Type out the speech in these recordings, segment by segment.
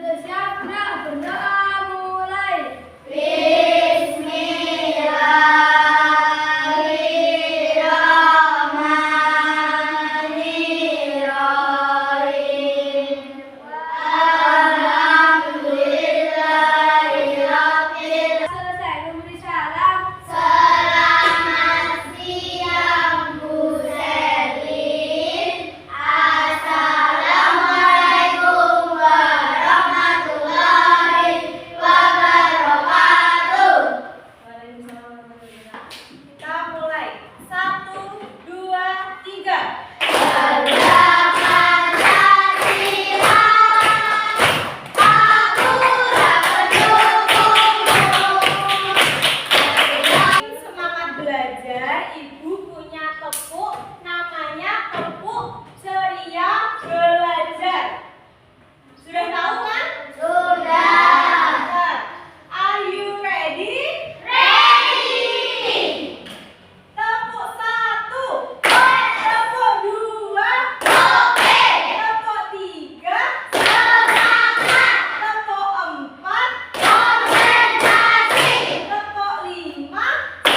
Sudah siap? Nah, berdoa mulai. Selesai memberi salam. Selamat siang Bu Selin. Assalamualaikum warahmatullahi wabarakatuh. Kita mulai. 1, 2, 3. Semangat belajar, Ibu punya tepuk, namanya tepuk ceria belajar. Sudah tahu kan? Sudah. Are you ready? Ready. Tepuk 1, Oke. tepuk 2, Oke. tepuk 3, Semangat. tepuk 4, Konsentrasi. tepuk 5.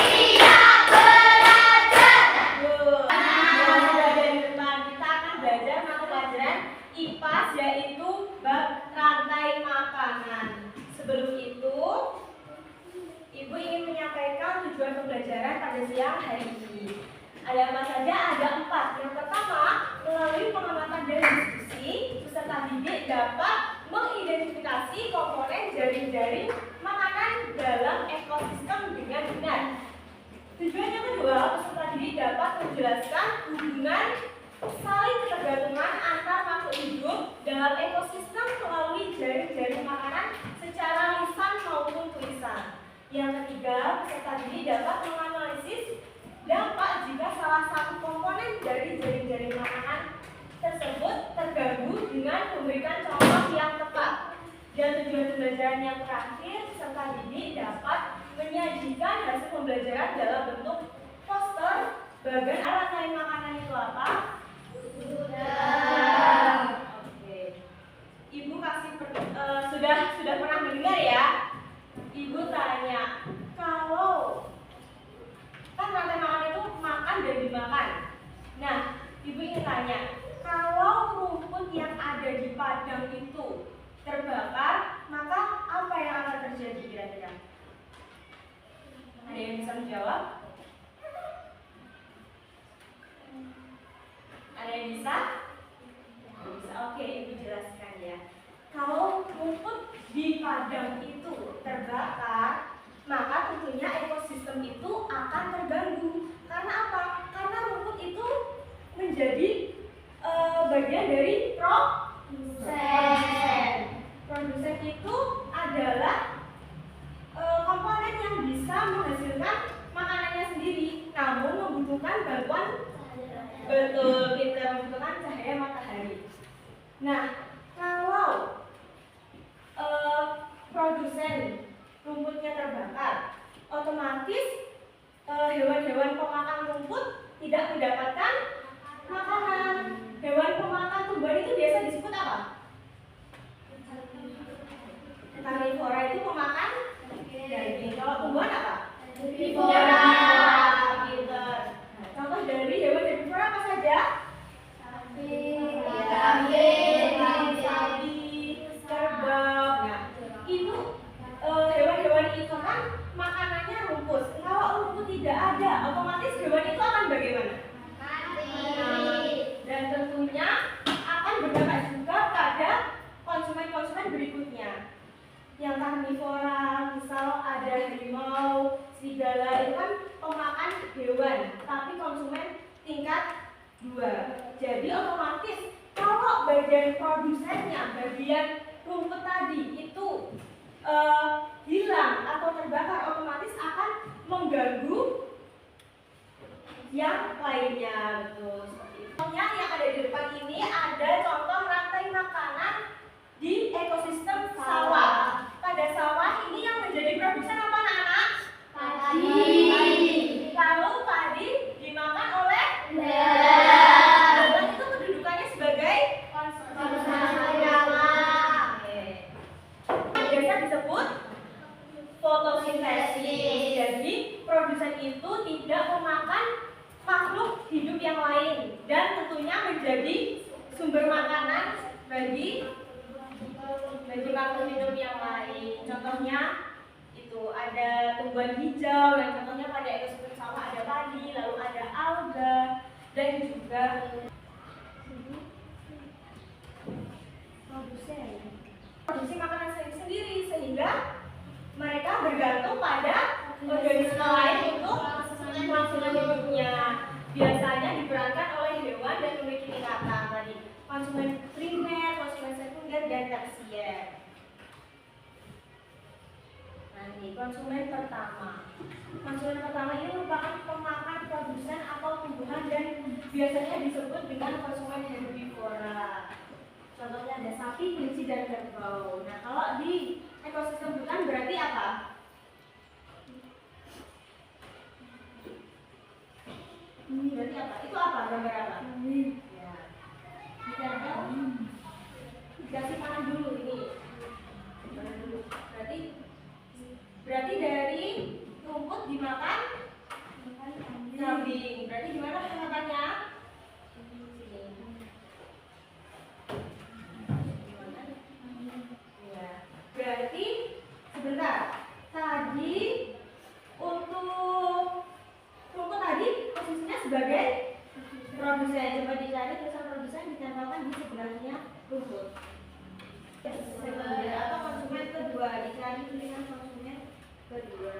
Siap belajar. Sudah dari depan kita akan belajar mata pelajaran IPAS yaitu bab rantai makanan. Sebelum itu, Ibu ingin menyampaikan tujuan pembelajaran pada siang hari ini. Ada apa saja? Ada 4. Yang pertama, melalui pengamatan dan diskusi, peserta didik dapat mengidentifikasi komponen jaring-jaring makanan dalam ekosistem dengan benar. Tujuan yang kedua, peserta didik dapat menjelaskan hubungan saling ketergantungan antar makhluk hidup dalam ekosistem melalui jaring-jaring makanan secara lisan maupun tulisan. Yang ketiga, peserta didik dapat menganalisis dampak jika salah satu komponen dari jaring-jaring makanan tersebut terganggu dengan memberikan contoh yang tepat. Dan tujuan pembelajaran yang terakhir, peserta didik dapat menyajikan hasil pembelajaran dalam bentuk poster. Bagian rantai makanan itu apa? Sudah. Oke. Ibu kasih sudah pernah mendengar ya? Ibu tanya, kalau kan rantai makanan itu makan dan dimakan. Nah, Ibu ingin tanya, kalau rumput yang ada di padang itu terbakar, maka apa yang akan terjadi kira-kira? Ada yang bisa menjawab? Ada yang bisa? Bisa. Oke, Ibu jelaskan ya. Kalau rumput di padang itu terbakar, maka tentunya ekosistem itu akan terganggu. Karena apa? Karena rumput itu menjadi bagian dari produsen. Produsen itu adalah komponen yang bisa menghasilkan makanannya sendiri, namun membutuhkan bantuan membutuhkan cahaya matahari. Nah, kalau produsen rumputnya terbakar, otomatis hewan-hewan pemakan rumput tidak mendapatkan makanan. Hewan pemakan tumbuhan itu biasa disebut apa? Karnivora itu pemakan daging. Kalau tumbuhan apa? Herbivora. Pinter. Nah, contoh dari hewan herbivora apa saja? Sapi, kerbau. Nah, itu hewan-hewan itu kan makanannya rumput. Kalau rumput tidak ada, otomatis hewan itu akan bagaimana? Dan tentunya akan berdampak juga pada konsumen-konsumen berikutnya. Yang karnivora, misal ada harimau, serigala, itu kan pemakan hewan, tapi konsumen tingkat 2. Jadi otomatis kalau bagian produsennya, bagian rumput tadi itu hilang atau terbakar, otomatis akan mengganggu yang lainnya. Betul, seperti itu. Yang ada di depan ini ada contoh rantai makanan di ekosistem sawah. Pada sawah ini yang menjadi produsen apa anak-anak? Padi. Lalu padi dimakan oleh itu kedudukannya sebagai Konsumen utama. Oke. itu tidak memakan makhluk hidup yang lain dan tentunya menjadi sumber makanan bagi makhluk hidup yang lain. Contohnya itu ada tumbuhan hijau yang contohnya pada ekosistem sawah ada padi, lalu ada alga dan juga produksi makanan sendiri sehingga mereka bergantung pada organisme lain untuk kelangsungan hidupnya. Biasanya diperankan oleh hewan dan memiliki tingkatan tadi konsumen primer, konsumen sekunder dan tersier. Nah, ini konsumen pertama. Konsumen pertama ini merupakan pemakan produsen atau tumbuhan dan biasanya disebut dengan konsumen herbivora. Contohnya ada sapi, kelinci, dan kerbau. Nah, kalau di ekosistem hutan berarti apa? Ini berarti apa? Itu apa? Gambar apa? Ya. Dikasih panah dulu ini. Panah dulu. Berarti dari rumput dimakan kambing. Berarti gimana pengatannya? Berarti sebentar. Tadi untuk rumput tadi posisinya sebagai produsen. Coba dicari tulisan produsen ditempelkan di sebelahnya rumput. Sekunder atau konsumen kedua, dicari tulisan konsumen kedua.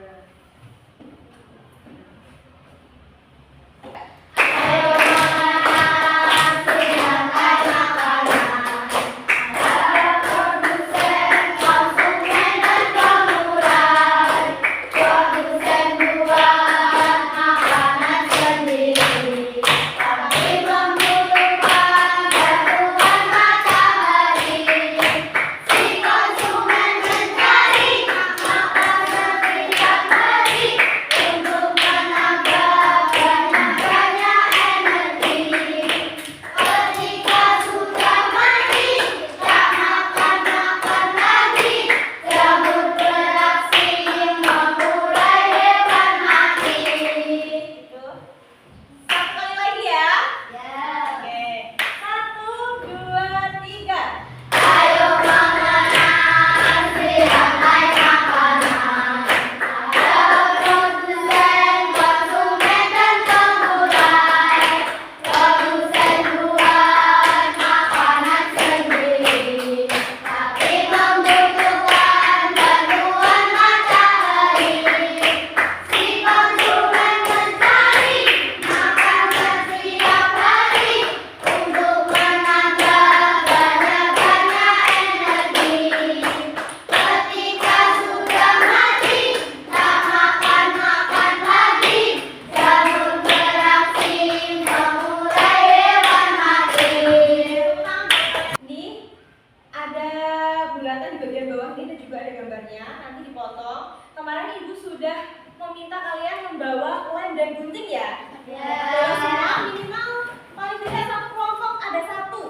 Meminta kalian membawa lem dan gunting ya? Bawa semua minimal paling tidak satu kelompok ada satu.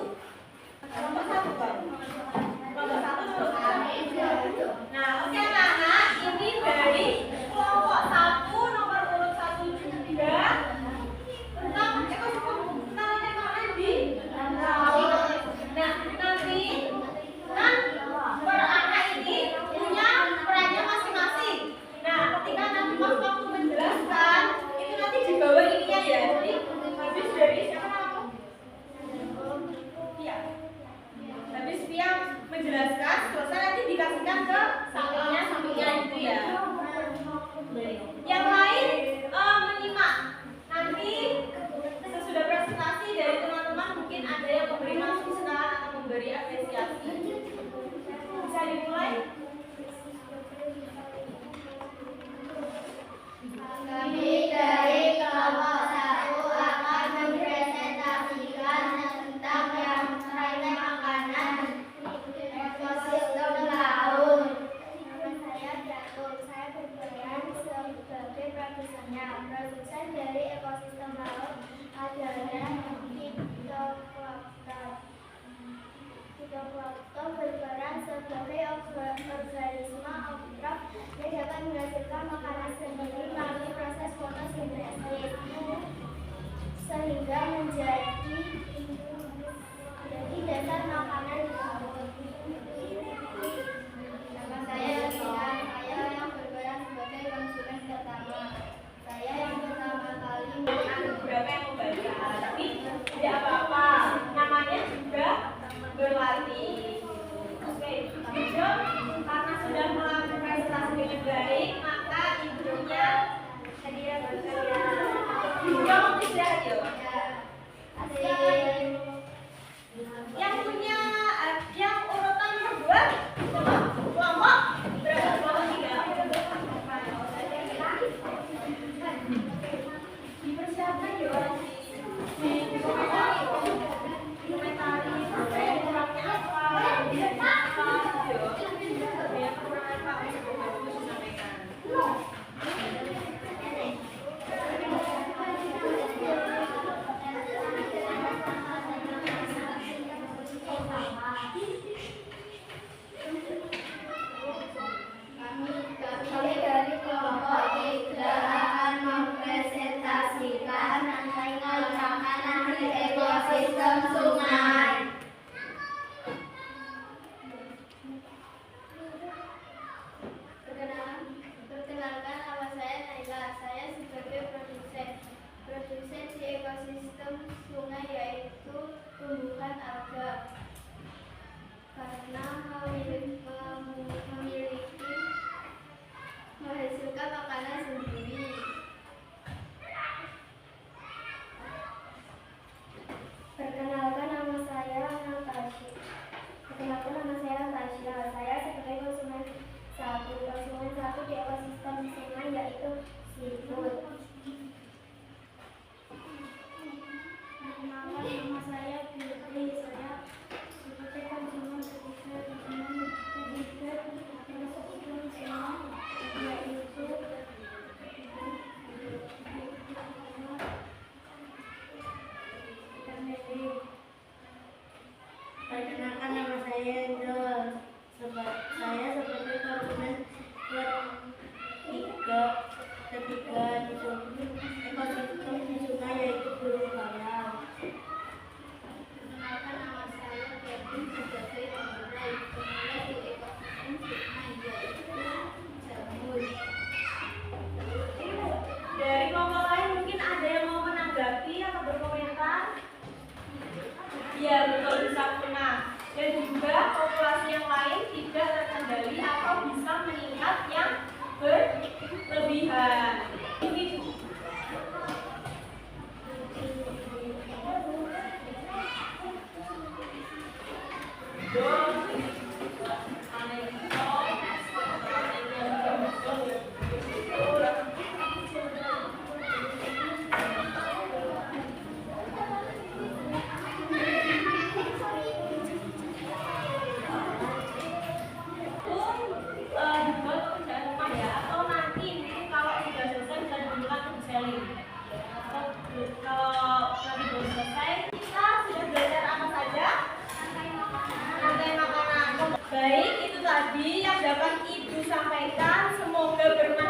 Kelompok satu kan? Kelompok satu dulu. Nah, oke anak-anak, ini dari kelompok satu nomor urut 1 juga tentang ekosistem tanaman pangan di danau. Nah, nanti kan per anak ini punya perannya masing-masing. Nah, ketika nanti waktu menjelaskan itu nanti di bawah ininya ya. Jadi habis dari siapa nama? Pia. Habis Pia menjelaskan, selesai nanti dikasihkan ke sampingnya itu ya. Yang lain menyimak. Nanti sesudah presentasi dari teman-teman mungkin ada yang memberi masukan atau memberi apresiasi. Bisa dimulai. Kami dari kelompok 1 akan mempresentasikan tentang yang makanan ekosistem laut. itu tadi yang dapat Ibu sampaikan. Semoga bermanfaat.